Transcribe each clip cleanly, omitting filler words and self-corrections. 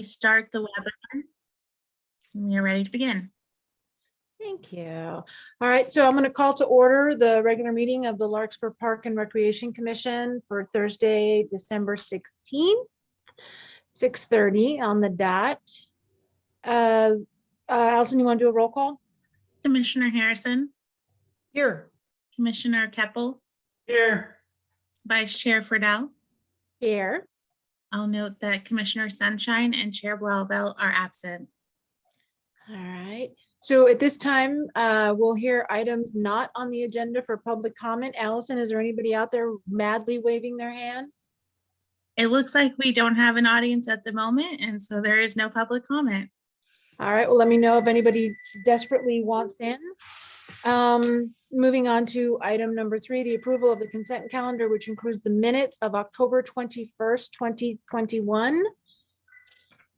Start the webinar. We are ready to begin. Thank you. All right, so I'm going to call to order the regular meeting of the Larkspur Park and Recreation Commission for Thursday, December 16th, 6:30 on the dot. Allison, you want to do a roll call? Commissioner Harrison, Here. Commissioner Keppel, Here. Vice Chair Friedel. Here. I'll note that Commissioner Sunshine and Chair Blauvelt are absent. All right, so at this time, we'll hear items not on the agenda for public comment. Allison, is there anybody out there madly waving their hand? It looks like we don't have an audience at the moment, and so there is no public comment. All right, well, let me know if anybody desperately wants in. Moving on to item number 3, the approval of the consent calendar, which includes the minutes of October 21st, 2021.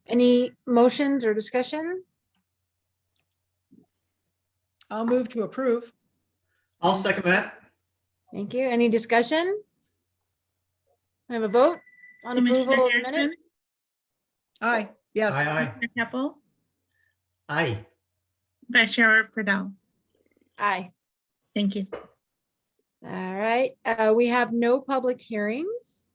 Any motions or discussion? I'll move to approve. I'll second that. Thank you. Any discussion? I have a vote on Commissioner approval of the Harrison, minutes? Aye. Yes. Aye, aye. Commissioner Keppel, Aye. Vice Chair Friedel. Aye. Thank you. All right, we have no public hearings.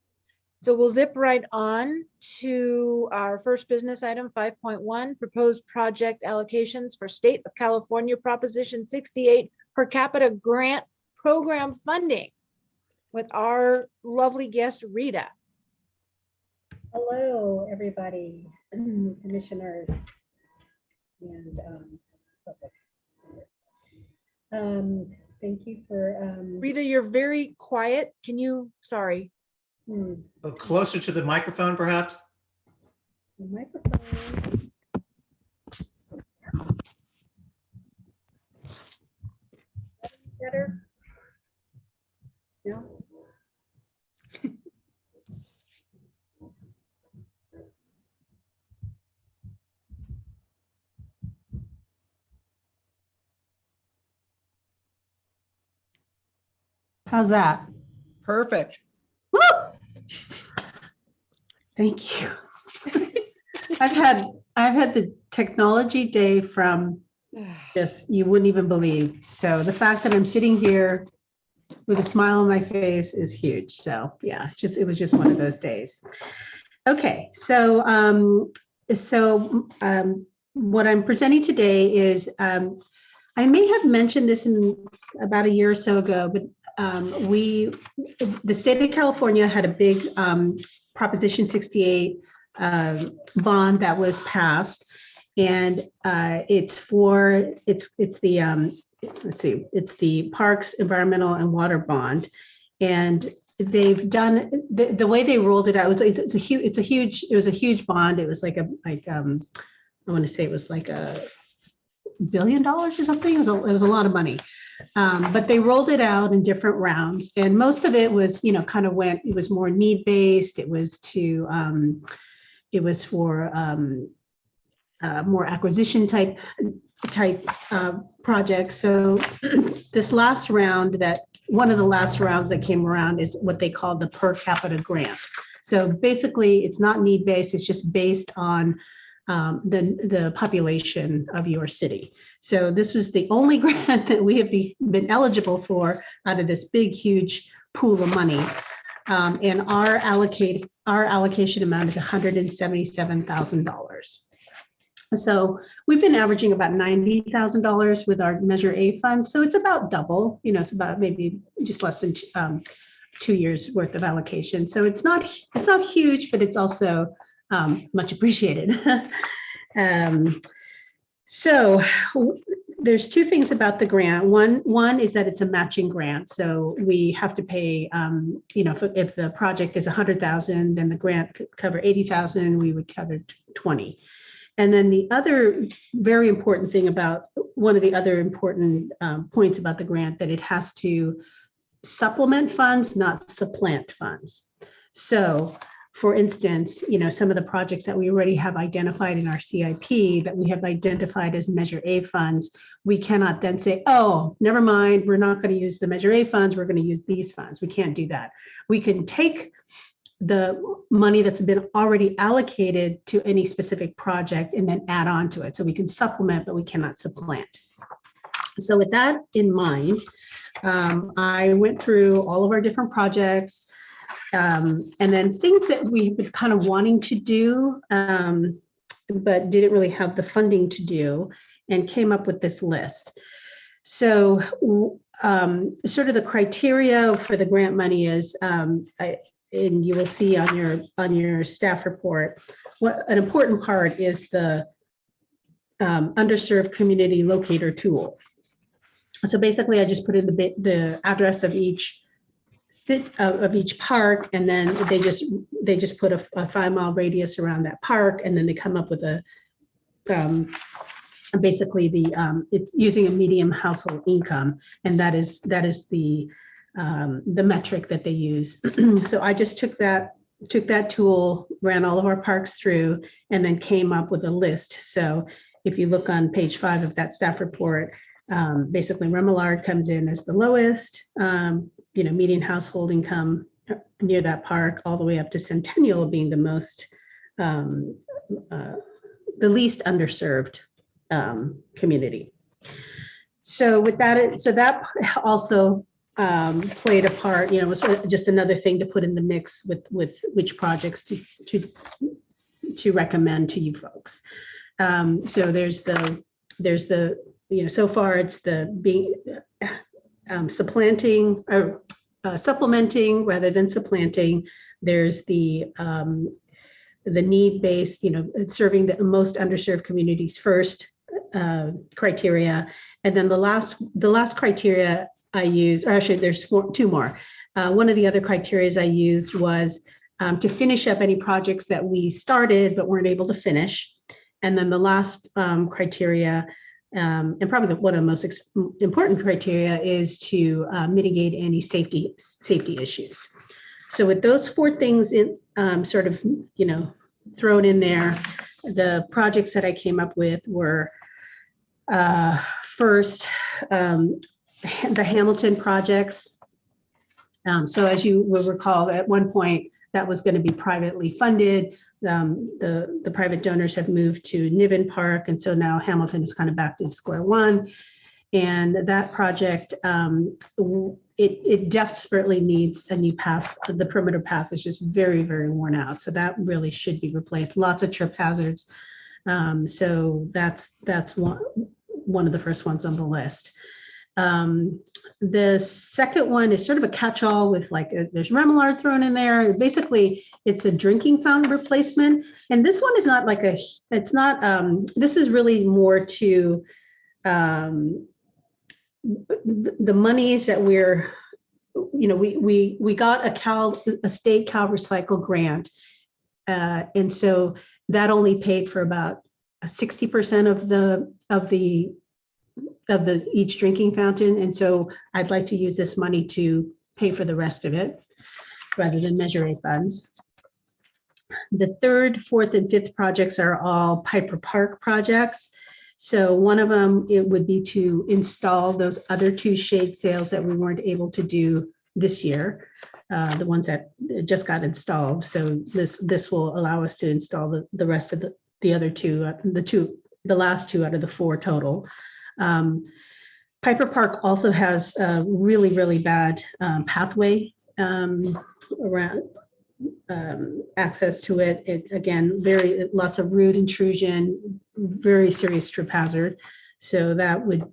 So we'll zip right on to our first business item, 5.1, proposed project allocations for State of California Proposition 68 per capita grant program funding with our lovely guest, Rita. Hello, everybody, commissioners and public. Thank you for Rita, you're very quiet. Can you, sorry. A little closer to the microphone, perhaps. the microphone. Better? No? How's that? Perfect. Woo! Thank you. I've had the technology day from just, you wouldn't even believe. So the fact that I'm sitting here with a smile on my face is huge. So yeah, it was just one of those days. Okay, so what I'm presenting today is, I may have mentioned this in about a year or so ago, but the state of California had a big Proposition 68 bond that was passed, and it's the Parks Environmental and Water Bond, and they've done the way they rolled it out. It was a huge bond. It was I want to say it was like $1 billion or something. It was a lot of money. But they rolled it out in different rounds, and most of it was, it was more need-based. It was for more acquisition type projects. So this last round, one of the last rounds that came around is what they call the per capita grant. So basically, it's not need-based. It's just based on the population of your city. So this was the only grant that we have been eligible for out of this big, huge pool of money. And our allocation amount is $177,000. So we've been averaging about $90,000 with our Measure A funds. So it's about double, it's about maybe just less than 2 years worth of allocation. So it's not huge, but it's also much appreciated. So there's two things about the grant. One is that it's a matching grant. So we have to pay, if the project is 100,000, then the grant could cover 80,000, we would cover 20. And then the other very important thing about, one of the other important points about the grant, that it has to supplement funds, not supplant funds. So for instance, some of the projects that we already have identified in our CIP that we have identified as Measure A funds, we cannot then say, oh, never mind, we're not going to use the Measure A funds, we're going to use these funds. We can't do that. We can take the money that's been already allocated to any specific project and then add on to it. So we can supplement, but we cannot supplant. So with that in mind, I went through all of our different projects, and then things that we've been kind of wanting to do, but didn't really have the funding to do, and came up with this list. So sort of the criteria for the grant money is, and you will see on your staff report, what an important part is the underserved community locator tool. So basically, I just put in the address of each park, and then they just put a 5-mile radius around that park, and then they come up with a basically it's using a medium household income, and that is the metric that they use. So I just took that tool, ran all of our parks through, and then came up with a list. So if you look on page 5 of that staff report, basically Remillard comes in as the lowest, median household income near that park, all the way up to Centennial being the most, the least underserved community. So with that, so that also played a part, it was just another thing to put in the mix with which projects to recommend to you folks. So there's the so far it's the being supplanting or supplementing rather than supplanting. There's the need-based, serving the most underserved communities first criteria, and then the last criteria I used, or actually there's 2 more. One of the other criteria I used was to finish up any projects that we started but weren't able to finish. And then the last criteria, and probably one of the most important criteria, is to mitigate any safety issues. So with those 4 things in sort of, thrown in there, the projects that I came up with were first, the Hamilton projects. So as you will recall, at one point that was going to be privately funded. The private donors have moved to Niven Park, and so now Hamilton is kind of back to square one. And that project, it desperately needs a new path. The perimeter path is just very, very worn out. So that really should be replaced. Lots of trip hazards. So that's one of the first ones on the list. The second one is sort of a catch-all with there's Remillard thrown in there. Basically, it's a drinking fountain replacement. And this one is not this is really more to the monies that we got a state Cal Recycle grant. And so that only paid for about 60% of the each drinking fountain. And so I'd like to use this money to pay for the rest of it rather than Measure A funds. The 3rd, 4th, and 5th projects are all Piper Park projects. So one of them, it would be to install those other 2 shade sails that we weren't able to do this year, the ones that just got installed. So this will allow us to install the rest of the other 2, the last 2 out of the 4 total. Piper Park also has a really, really bad pathway around access to it. Again, lots of root intrusion, very serious trip hazard. So that would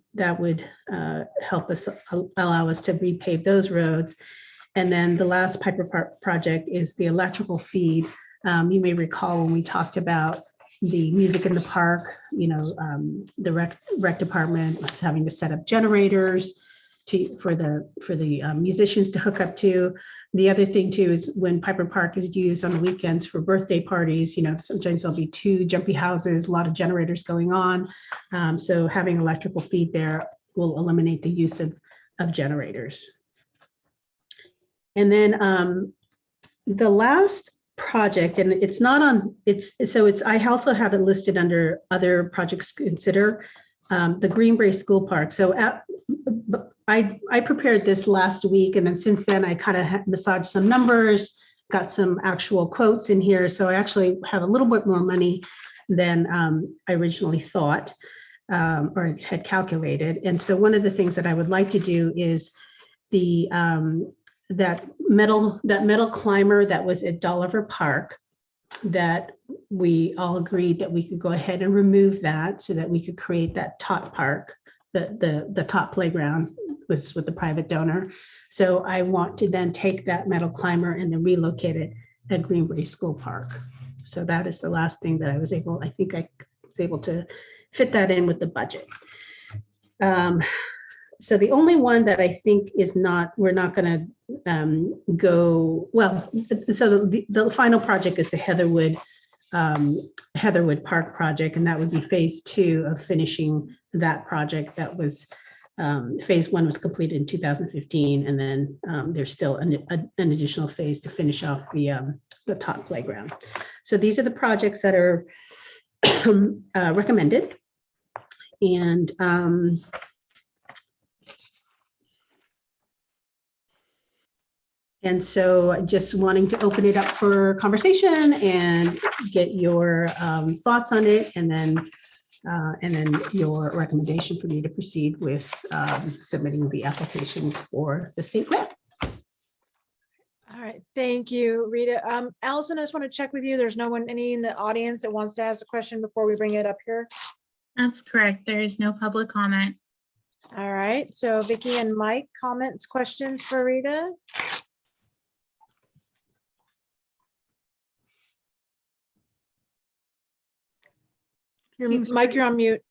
help us, allow us to repave those roads. And then the last Piper Park project is the electrical feed. You may recall when we talked about the music in the park, the rec department was having to set up generators for the musicians to hook up to. The other thing too is when Piper Park is used on the weekends for birthday parties, sometimes there'll be 2 jumpy houses, a lot of generators going on. So having electrical feed there will eliminate the use of generators. And then the last project, and it's not on, I also have it listed under other projects to consider, the Greenbrae School Park. So I prepared this last week, and then since then I kind of massaged some numbers, got some actual quotes in here. So I actually have a little bit more money than I originally thought or had calculated. And so one of the things that I would like to do is the that metal climber that was at Dolliver Park, that we all agreed that we could go ahead and remove that so that we could create that top park, the top playground with the private donor. So I want to then take that metal climber and then relocate it at Greenbury School Park. So that is the last thing that I was able to fit that in with the budget. So the only one that I think we're not going to go, well, so the final project is the Heatherwood Park project, and that would be phase 2 of finishing that project. That was phase 1 was completed in 2015, and then there's still an additional phase to finish off the top playground. So these are the projects that are recommended, and so just wanting to open it up for conversation and get your thoughts on it, and then your recommendation for me to proceed with submitting the applications for the state grant. All right, thank you, Rita. Allison, I just want to check with you. There's no one, any in the audience that wants to ask a question before we bring it up here? That's correct. There is no public comment. All right, so Vicky and Mike, comments, questions for Rita? Mike, you're on mute.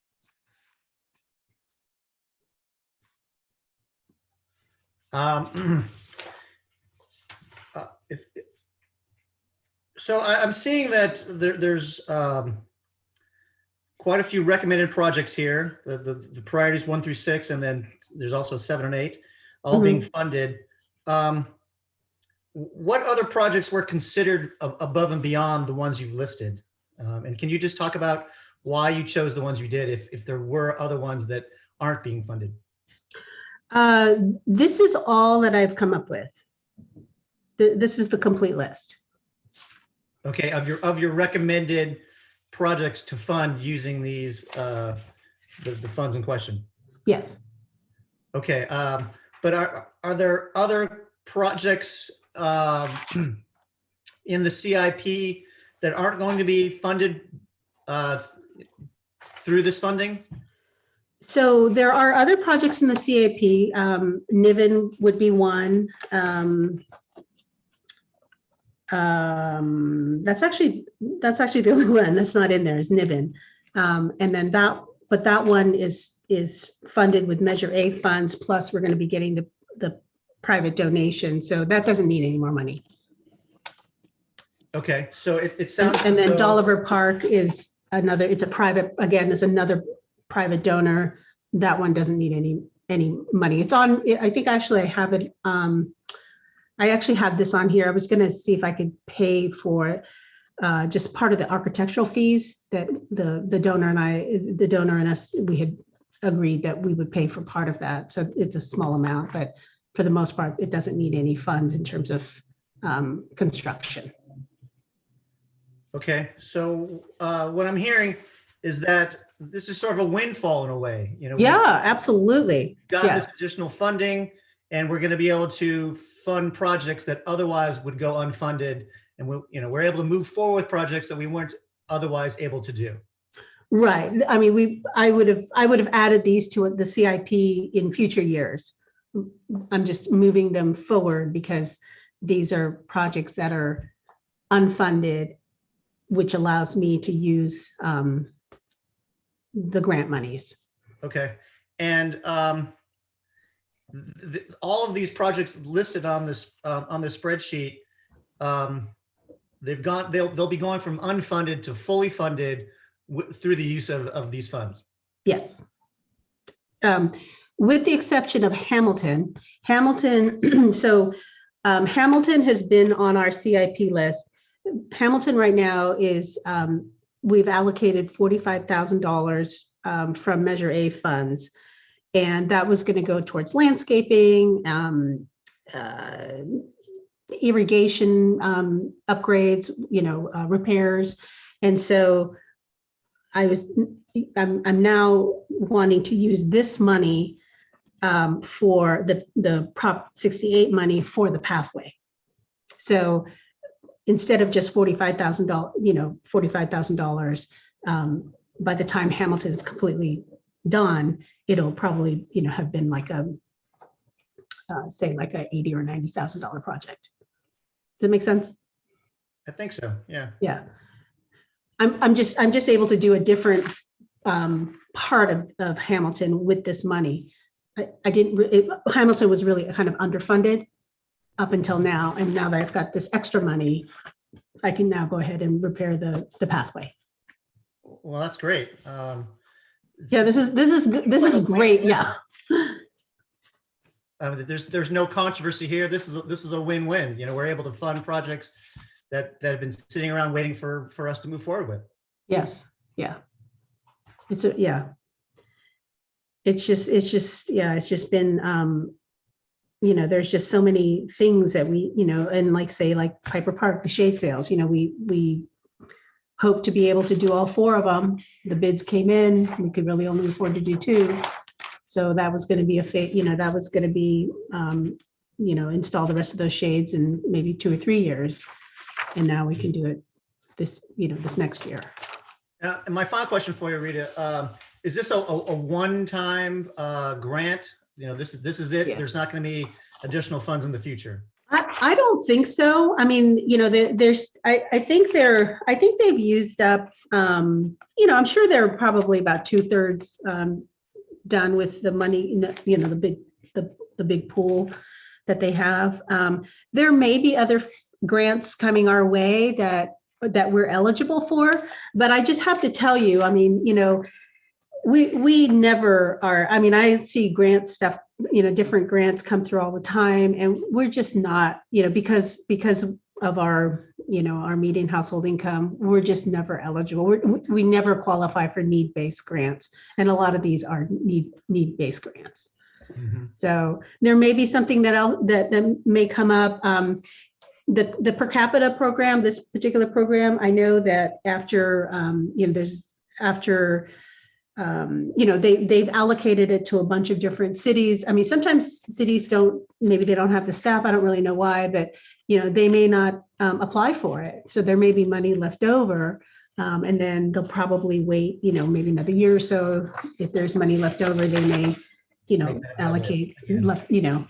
So I'm seeing that there's quite a few recommended projects here, the priorities 1 through 6, and then there's also 7 and 8, all being funded. What other projects were considered above and beyond the ones you've listed? And can you just talk about why you chose the ones you did, if there were other ones that aren't being funded? This is all that I've come up with. This is the complete list. Okay, of your recommended projects to fund using these the funds in question. Yes. Okay, but are there other projects in the CIP that aren't going to be funded through this funding? So there are other projects in the CIP. Niven would be one. That's actually the only one that's not in there is Niven. And then that one is funded with Measure A funds, plus we're going to be getting the private donation. So that doesn't need any more money. Okay, so it sounds. And then as though- Dolliver Park is another, it's a private, again, is another private donor. That one doesn't need any money. It's on, I think actually I have it, I actually have this on here. I was going to see if I could pay for just part of the architectural fees that the donor and us, we had agreed that we would pay for part of that. So it's a small amount, but for the most part, it doesn't need any funds in terms of construction. Okay, so what I'm hearing is that this is sort of a windfall in a way, you know. Yeah, absolutely. Got Yes. this additional funding, and we're going to be able to fund projects that otherwise would go unfunded, and we're able to move forward with projects that we weren't otherwise able to do. Right. I mean, I would have added these to the CIP in future years. I'm just moving them forward because these are projects that are unfunded, which allows me to use the grant monies. Okay, and all of these projects listed on this spreadsheet, they'll be going from unfunded to fully funded through the use of these funds. Yes. With the exception of Hamilton. So Hamilton has been on our CIP list. Hamilton right now is, we've allocated $45,000 from Measure A funds. And that was going to go towards landscaping, irrigation upgrades, repairs. And so I'm now wanting to use this money for the Prop 68 money for the pathway. So instead of just $45,000, $45,000, by the time Hamilton is completely done, it'll probably, have been like say like a $80,000 or $90,000 project. Does that make sense? I think so. Yeah. Yeah. I'm just able to do a different part of Hamilton with this money. Hamilton was really kind of underfunded up until now. And now that I've got this extra money, I can now go ahead and repair the pathway. Well, that's great. Yeah, this is great. Yeah. There's no controversy here. This is a win-win. We're able to fund projects that have been sitting around waiting for us to move forward with. Yes. Yeah. It's just been, there's just so many things that we, and like Piper Park, the shade sales, we hope to be able to do all 4 of them. The bids came in, we could really only afford to do 2. So that was going to be that was going to be, install the rest of those shades in maybe 2 or 3 years. And now we can do it this next year. And my final question for you, Rita, is this a one-time grant? This is it. Yeah. There's not going to be additional funds in the future. I don't think so. I mean, I think they've used up, I'm sure they're probably about 2/3 done with the money, the big pool that they have. There may be other grants coming our way that we're eligible for, but I just have to tell you, I mean, we never are. I mean, I see grant stuff, different grants come through all the time, and we're just not, because of our, our median household income, we're just never eligible. We never qualify for need-based grants, and a lot of these are need-based grants. Mm-hmm. So there may be something that may come up. The per capita program, this particular program, I know that after, they've allocated it to a bunch of different cities. I mean, sometimes cities maybe they don't have the staff. I don't really know why, but, they may not apply for it. So there may be money left over. And then they'll probably wait, maybe another year or so. If there's money left over, they may, allocate,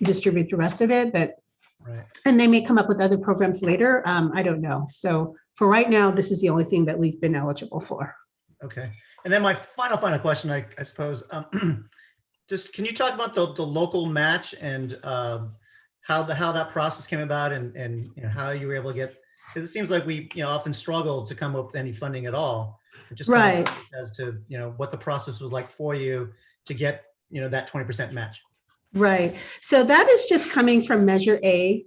distribute the rest of it. But Right. And they may come up with other programs later. I don't know. So for right now, this is the only thing that we've been eligible for. Okay. And then my final question, I suppose, just can you talk about the local match and how that process came about and how you were able to get, because it seems like we often struggle to come up with any funding at all. Just kind of as to what the process was like for you to get that 20% match. Right. So that is just coming from Measure A.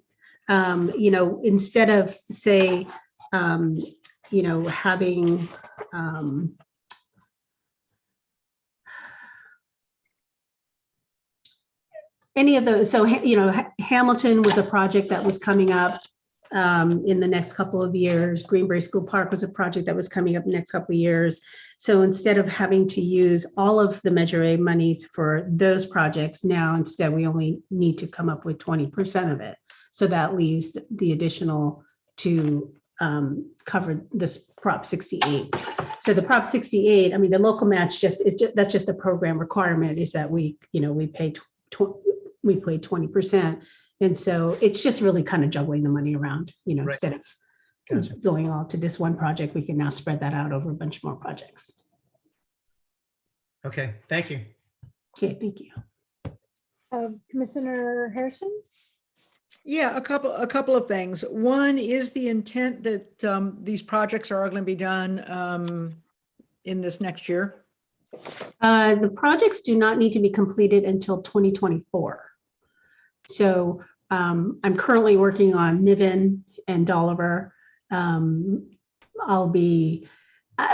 Instead of say, having any of those. So, Hamilton was a project that was coming up in the next couple of years. Greenbury School Park was a project that was coming up the next couple of years. So instead of having to use all of the Measure A monies for those projects, now instead we only need to come up with 20% of it. So that leaves the additional to cover this Prop 68. So the Prop 68, I mean, the local match that's just a program requirement, is that we pay 20%. And so it's just really kind of juggling the money around, Right. Instead of Gotcha. going all to this one project, we can now spread that out over a bunch more projects. Okay, thank you. Okay, thank you. Commissioner Harrison? Yeah, a couple of things. One is the intent that these projects are all going to be done in this next year. The projects do not need to be completed until 2024. So I'm currently working on Niven and Dolliver. I'll be,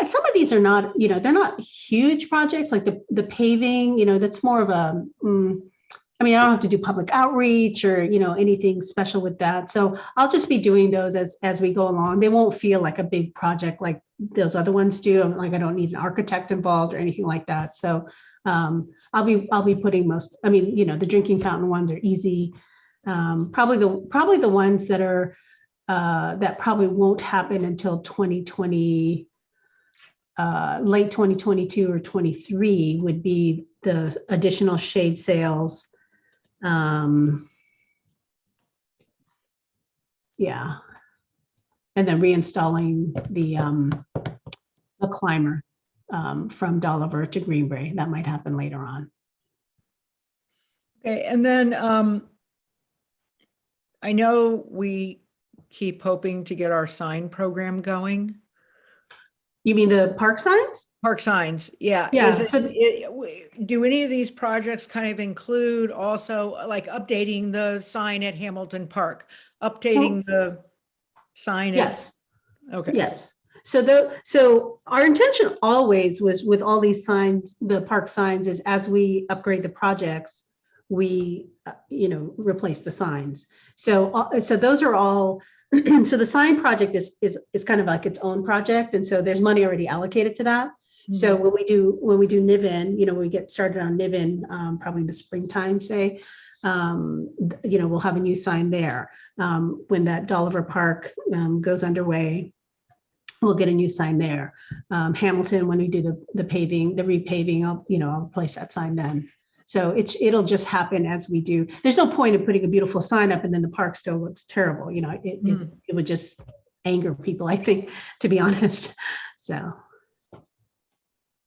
some of these are not, they're not huge projects, like the paving, that's more of a, I mean, I don't have to do public outreach or, anything special with that. So I'll just be doing those as we go along. They won't feel like a big project like those other ones do. I'm like, I don't need an architect involved or anything like that. So I'll be putting most, I mean, the drinking fountain ones are easy. Probably the ones that are, that probably won't happen until 2020, late 2022 or 23 would be the additional shade sails. Yeah. And then reinstalling the climber from Dolliver to Greenbrae. That might happen later on. Okay, and then I know we keep hoping to get our sign program going. You mean the park signs? Park signs, yeah. Yeah, Is it- so- do any of these projects kind of include also like updating the sign at Hamilton Park, updating the sign? Yes. Okay. Yes. So our intention always was with all these signs, the park signs, is as we upgrade the projects, we, replace the signs. So those are all, so the sign project is kind of like its own project. And so there's money already allocated to that. So when we do Niven, we get started on Niven, probably in the springtime, say, we'll have a new sign there. When that Dolliver Park goes underway, we'll get a new sign there. Hamilton, when we do the paving, the repaving, I'll replace that sign then. So it'll just happen as we do. There's no point in putting a beautiful sign up and then the park still looks terrible. It would just anger people, I think, to be honest. So.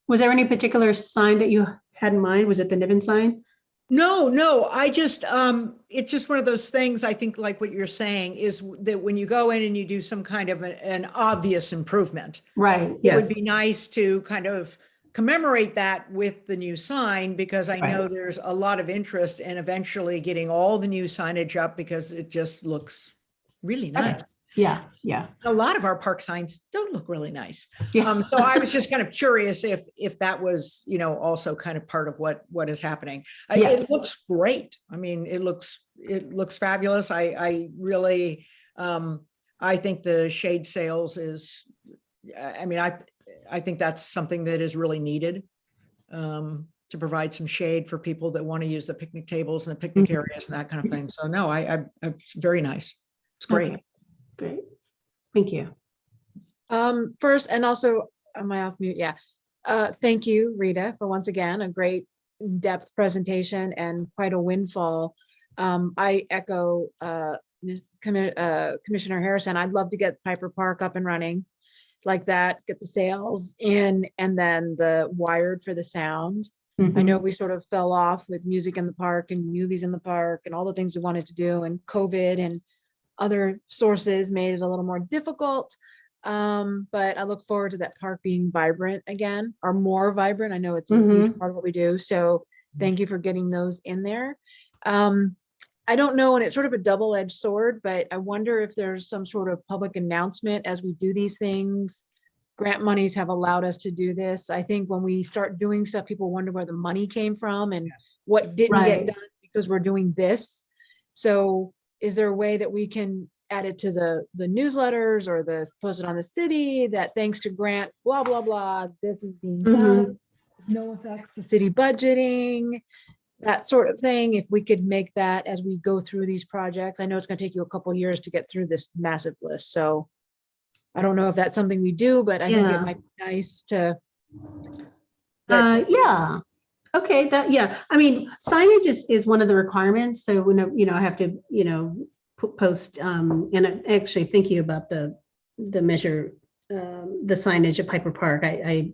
Was there any particular sign that you had in mind? Was it the Niven sign? No, I just, it's just one of those things, I think, like what you're saying, is that when you go in and you do some kind of an obvious improvement, Right, it yes. would be nice to kind of commemorate that with the new sign, because I know there's a lot of interest in eventually getting all the new signage up because it just looks really nice. Yeah. A lot of our park signs don't look really nice. Yeah. So I was just kind of curious if that was, also kind of part of what is happening. Yes. It looks great. I mean, it looks fabulous. I really, I think the shade sails is, I mean, I think that's something that is really needed, to provide some shade for people that want to use the picnic tables and the picnic areas and that kind of thing. So no, I very nice. It's great. Okay. Great. Thank you. First, and also, am I off mute? Yeah. Thank you, Rita, for once again, a great in-depth presentation and quite a windfall. I echo Commissioner Harrison. I'd love to get Piper Park up and running like that, get the sails in, and then the wired for the sound. I know we sort of fell off with music in the park and movies in the park and all the things we wanted to do, and COVID and other sources made it a little more difficult. But I look forward to that park being vibrant again, or more vibrant. I know it's a huge part of what we do. So thank you for getting those in there. I don't know, and it's sort of a double-edged sword, but I wonder if there's some sort of public announcement as we do these things. Grant monies have allowed us to do this. I think when we start doing stuff, people wonder where the money came from and what didn't get done because we're doing this. So is there a way that we can add it to the newsletters or post it on the city that thanks to grant, blah, blah, blah, this is being done, no effects to city budgeting, that sort of thing. If we could make that as we go through these projects, I know it's going to take you a couple of years to get through this massive list. So I don't know if that's something we do, but I think it might be nice to. Yeah. Okay, I mean, signage is one of the requirements. So when I have to, post, and I'm actually thinking about the measure, the signage at Piper Park. I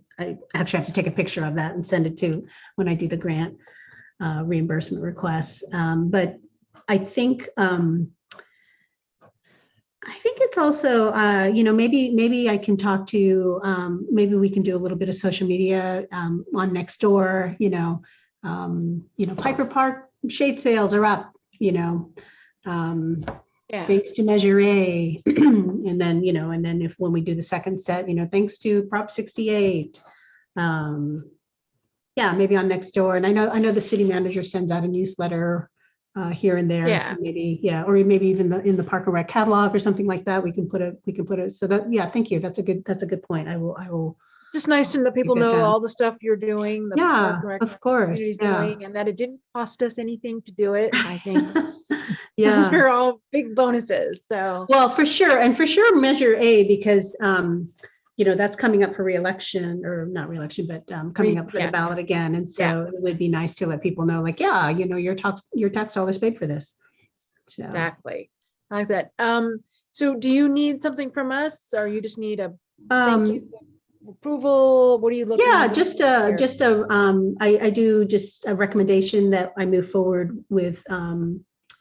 actually have to take a picture of that and send it to when I do the grant reimbursement requests. But I think it's also, maybe I can talk to, maybe we can do a little bit of social media on Nextdoor, Piper Park shade sales are up, thanks to Measure A. And then, when we do the second set, thanks to Prop 68. yeah, maybe on Nextdoor. And I know the city manager sends out a newsletter here and there. Yeah. So maybe, yeah, or maybe even in the Park and Rec catalog or something like that. We can put it. So that, yeah, thank you. That's a good point. I will. It's just nice to let people that know done. all the stuff you're doing. The Yeah, Park and Rec of course. community's Yeah. doing, and that it didn't cost us anything to do it. I think those Yeah. are all big bonuses. So Well, for sure. And for sure, Measure A, because, that's coming up for reelection, or not reelection, but coming up for yeah. the ballot again. And so it would be nice to let people know, like, yeah, your tax dollars paid for this. So, exactly. I like that. So do you need something from us, or you just need a thank you approval? What are you looking? yeah, for just I do just a recommendation that I move forward with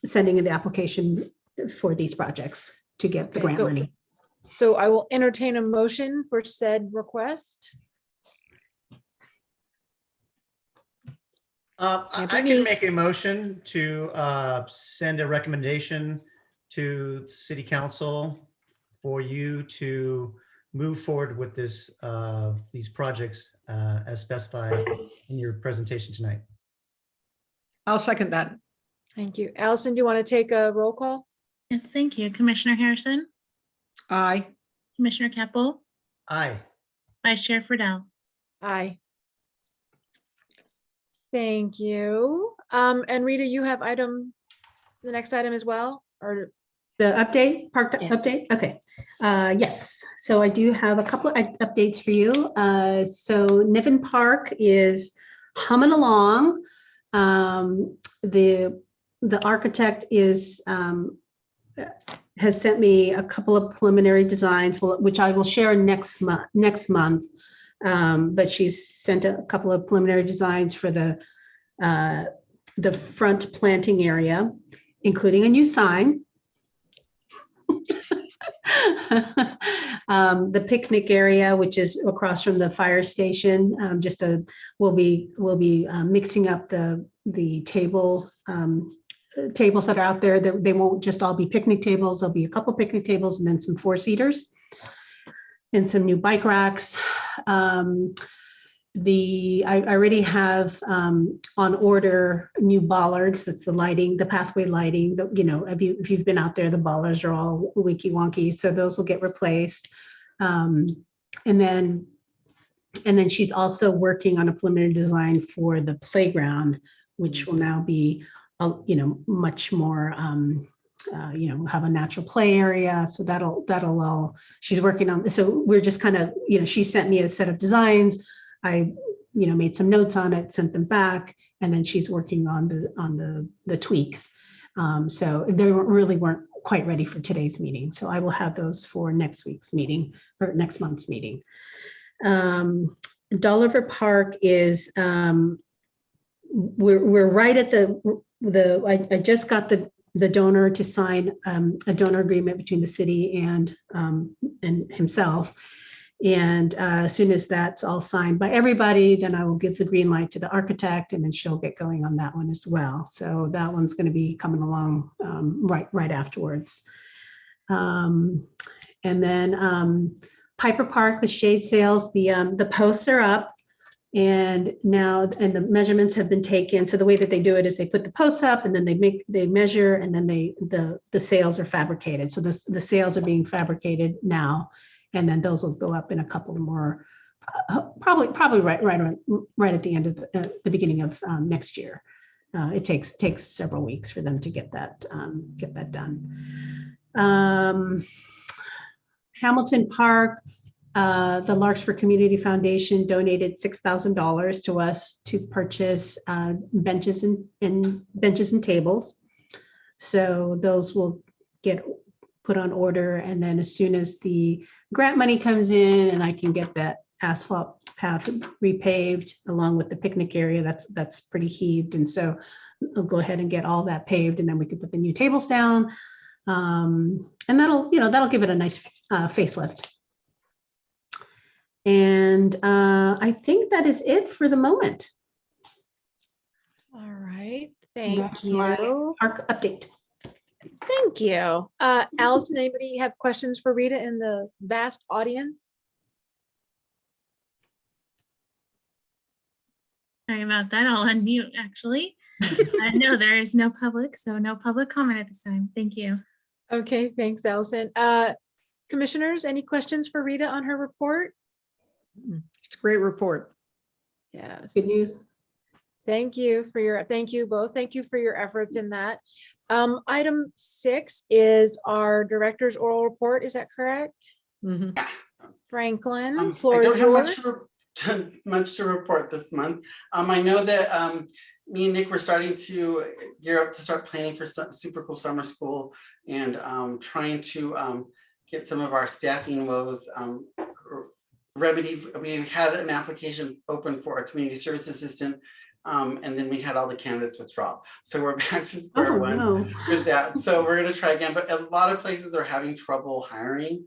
sending in the application for these projects to get the Okay, grant go. money. So I will entertain a motion for said request. I be me. can make a motion to send a recommendation to city council for you to move forward with these projects as specified in your presentation tonight. I'll second that. Thank you. Allison, do you want to take a roll call? Yes, thank you. Commissioner Harrison, Aye. Commissioner Keppel, Aye. Vice Chair Friedel. Aye. Thank you. And Rita, you have the next item as well, or? The update, park Yes. update? Okay. Yes. So I do have a couple of updates for you. So Niven Park is humming along. The architect has sent me a couple of preliminary designs, which I will share next month. But she's sent a couple of preliminary designs for the front planting area, including a new sign. The picnic area, which is across from the fire station, we'll be mixing up the tables that are out there. They won't just all be picnic tables. There'll be a couple picnic tables and then some 4-seaters and some new bike racks. I already have on order new bollards. That's the lighting, the pathway lighting. If you've been out there, the bollards are all wonky wonky, so those will get replaced. And then she's also working on a preliminary design for the playground, which will now be, much more, have a natural play area. So that'll all. She's working on. So we're just kind of, she sent me a set of designs. I, made some notes on it, sent them back, and then she's working on the tweaks. So they weren't quite ready for today's meeting. So I will have those for next week's meeting or next month's meeting. Dolliver Park is we're right at I just got the donor to sign a donor agreement between the city and himself. And as soon as that's all signed by everybody, then I will give the green light to the architect, and then she'll get going on that one as well. So that one's going to be coming along right afterwards. And then Piper Park, the shade sails, the posts are up, and the measurements have been taken. So the way that they do it is they put the posts up, and then they measure, and then the sails are fabricated. So the sails are being fabricated now. And then those will go up in a couple more, probably right at the end of the beginning of next year. It takes several weeks for them to get that done. Hamilton Park, the Larkspur Community Foundation donated $6,000 to us to purchase benches and tables. So those will get put on order, and then as soon as the grant money comes in and I can get that asphalt path repaved along with the picnic area, that's pretty heaved, and so I'll go ahead and get all that paved, and then we can put the new tables down, and that'll give it a nice facelift. And I think that is it for the moment. All right. Thank That's my you. park update. Thank you. Allison, anybody have questions for Rita in the vast audience? Sorry about that. I'll unmute actually. No, there is no public, so no public comment at this time. Thank you. Okay, thanks, Allison. Commissioners, any questions for Rita on her report? It's a great report. Yes. Good news. Thank you both. Thank you for your efforts in that. Item 6 is our director's oral report. Is that correct? Mhm. Yeah. Franklin, I floor is don't have yours. much to report this month. I know that me and Nick were starting to gear up to start planning for some super cool summer school and trying to get some of our staffing woes remedied. We had an application open for a community service assistant, and then we had all the candidates withdraw. So we're back to square Oh, one no. with that. So we're gonna try again, but a lot of places are having trouble hiring.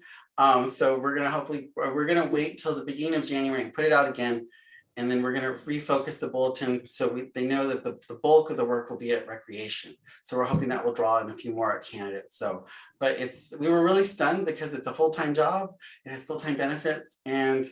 So we're gonna wait till the beginning of January and put it out again. And then we're gonna refocus the bulletin so they know that the bulk of the work will be at recreation. So we're hoping that will draw in a few more candidates. So, but we were really stunned because it's a full-time job, it has full-time benefits, and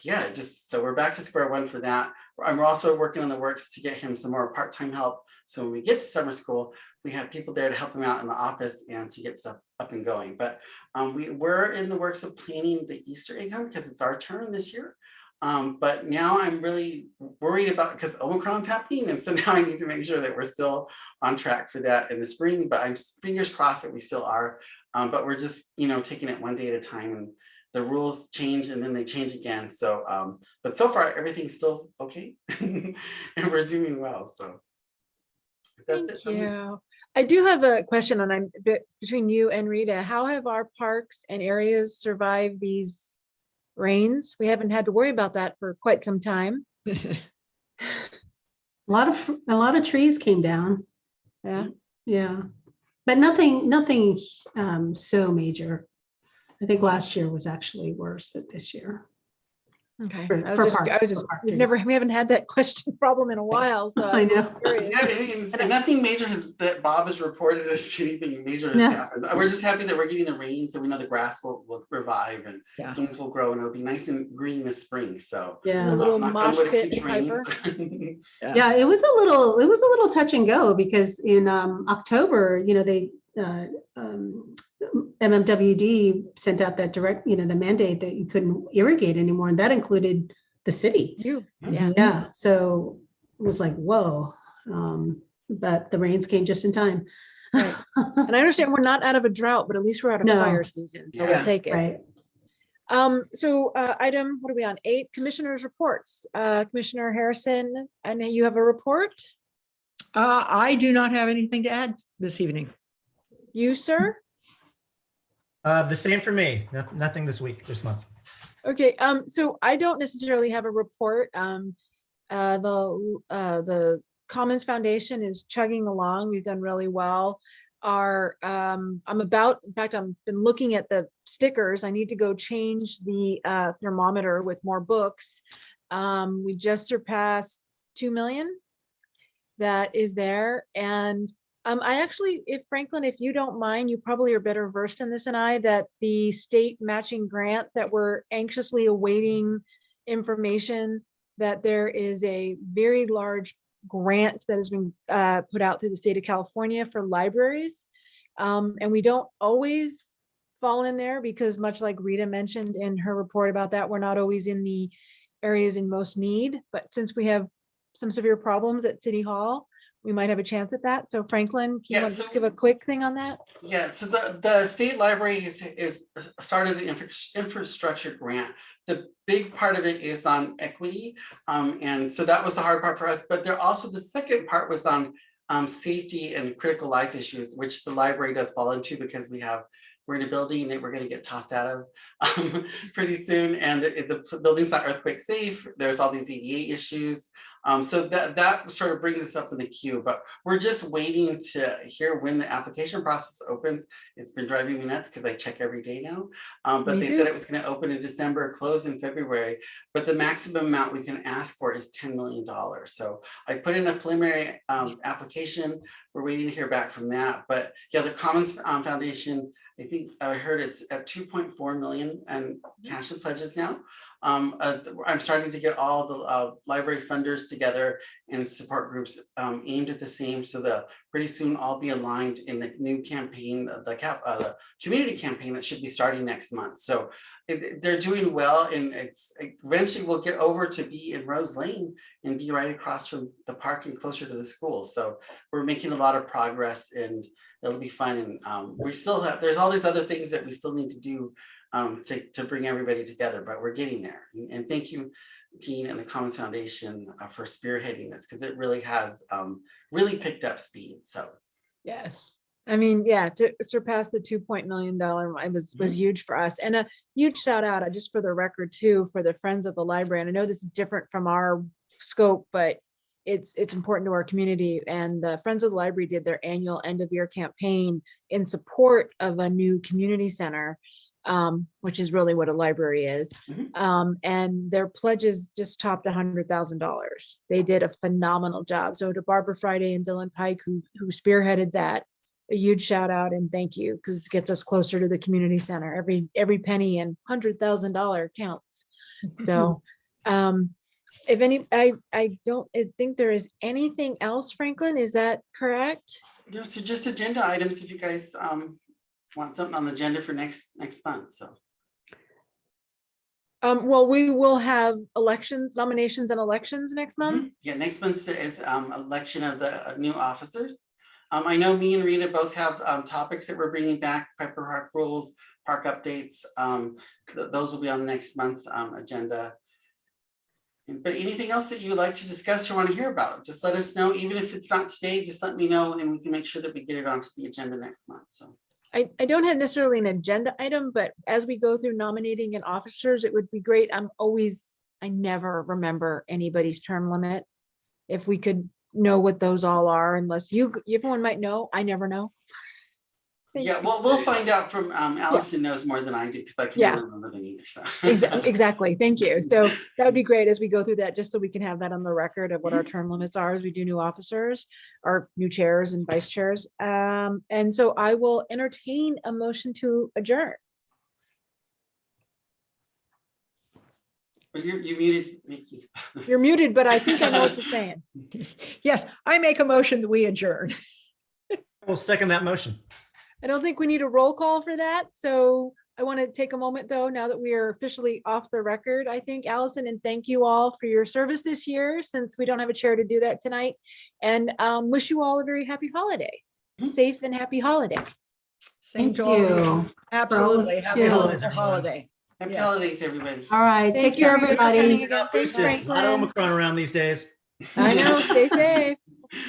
yeah, so we're back to square one for that. I'm also working on the works to get him some more part-time help. So when we get to summer school, we have people there to help him out in the office and to get stuff up and going. But we're in the works of planning the Easter egg hunt because it's our turn this year. But now I'm really worried about, because Omicron's happening, and so now I need to make sure that we're still on track for that in the spring. But I'm fingers crossed that we still are. But we're just taking it one day at a time, and the rules change and then they change again. So but so far everything's still okay, and we're doing well. So that's it. Thank you. I do have a question, and I'm a bit between you and Rita. How have our parks and areas survived these rains? We haven't had to worry about that for quite some time. A lot of trees came down. Yeah. Yeah, but nothing so major. I think last year was actually worse than this year. Okay. For We haven't had that question problem in a while, so I I'm just know. curious. Yeah, and nothing major that Bob has reported as anything major has No. happened. We're just happy that we're getting the rain, so we know the grass will revive and Yeah. things will grow, and it'll be nice and green this spring. So Yeah. The little knock on mosh wood, it pit keeps raining. Piper. Yeah, it was a little touch and go because in October, they MMWD sent out that direct, the mandate that you couldn't irrigate anymore, and that included the city. Yeah. Yeah, so it was like, whoa. But the rains came just in time. Right. And I understand we're not out of a drought, but at least we're out of No. fire season, so Yeah. we'll take it. Right. So item, what are we on? 8, commissioners' reports. Commissioner Harrison, I know you have a report. I do not have anything to add this evening. You, sir? The same for me. Nothing this month. Okay, so I don't necessarily have a report. The Commons Foundation is chugging along. We've done really well. In fact, I've been looking at the stickers. I need to go change the thermometer with more books. We just surpassed 2 million. That is there. And I actually, Franklin, if you don't mind, you probably are better versed in this than I, that the state matching grant that we're anxiously awaiting information, that there is a very large grant that has been put out through the state of California for libraries. And we don't always fall in there because, much like Rita mentioned in her report about that, we're not always in the areas in most need. But since we have some severe problems at City Hall, we might have a chance at that. So Franklin, can you want to just give a quick thing on that? Yeah, so the state library is started an infrastructure grant. The big part of it is on equity. And so that was the hard part for us, but there also, the second part was on safety and critical life issues, which the library does fall into because we're in a building that we're going to get tossed out of pretty soon. And the building's not earthquake safe. There's all these ADA issues. So that sort of brings us up in the queue, but we're just waiting to hear when the application process opens. It's been driving me nuts because I check every day now. But they said it was going to open in December, close in February, but the maximum amount we can ask for is $10 million. So I put in a preliminary application. We're waiting to hear back from that. But yeah, the Commons Foundation I think I heard it's at 2.4 million and cash and pledges now. I'm starting to get all the library funders together and support groups aimed at the same, so that pretty soon I'll be aligned in the new campaign, the community campaign that should be starting next month. So they're doing well, and it's eventually we'll get over to be in Rose Lane and be right across from the park and closer to the school. So we're making a lot of progress, and it'll be fun. And we still have, there's all these other things that we still need to do to bring everybody together, but we're getting there. And thank you, Jean and the Commons Foundation for spearheading this, because it really has really picked up speed. So Yes. I mean, yeah, to surpass the $2 million was huge for us. And a huge shout out, just for the record too, for the Friends of the Library. And I know this is different from our scope, but it's important to our community. And the Friends of the Library did their annual end of year campaign in support of a new community center, which is really what a library is. And their pledges just topped $100,000. They did a phenomenal job. So to Barbara Friday and Dylan Pike, who spearheaded that, a huge shout out and thank you, because it gets us closer to the community center. Every penny and $100,000 counts. So if any, I don't think there is anything else, Franklin, is that correct? no, so just agenda items if you guys want something on the agenda for next month. So Well, we will have nominations and elections next month. yeah, next month is election of the new officers. I know me and Rita both have topics that we're bringing back, Pepper Park rules, park updates. Those will be on next month's agenda. But anything else that you would like to discuss or want to hear about, just let us know. Even if it's not today, just let me know and we can make sure that we get it onto the agenda next month. So I don't have necessarily an agenda item, but as we go through nominating and officers, it would be great. I never remember anybody's term limit. If we could know what those all are, unless everyone might know, I never know. yeah, well, we'll find out from Allison knows more than I do, because I can't Yeah. remember them either. So Exactly. Thank you. So that would be great as we go through that, just so we can have that on the record of what our term limits are as we do new officers or new chairs and vice chairs. And so I will entertain a motion to adjourn. but you're muted, Vicky. You're muted, but I think I know what you're saying. Yes, I make a motion that we adjourn. We'll second that motion. I don't think we need a roll call for that. So I want to take a moment though, now that we are officially off the record, I think, Allison, and thank you all for your service this year, since we don't have a chair to do that tonight, and wish you all a very happy holiday, safe and happy holiday. Same Thank to all of you. Absolutely. Happy too. holidays, holiday. Happy Yes. holidays, everybody. All right. Thank Take you, care, everybody, for coming everybody. again. Thanks, A lot of Franklin. Omicron around these days. I know, stay safe.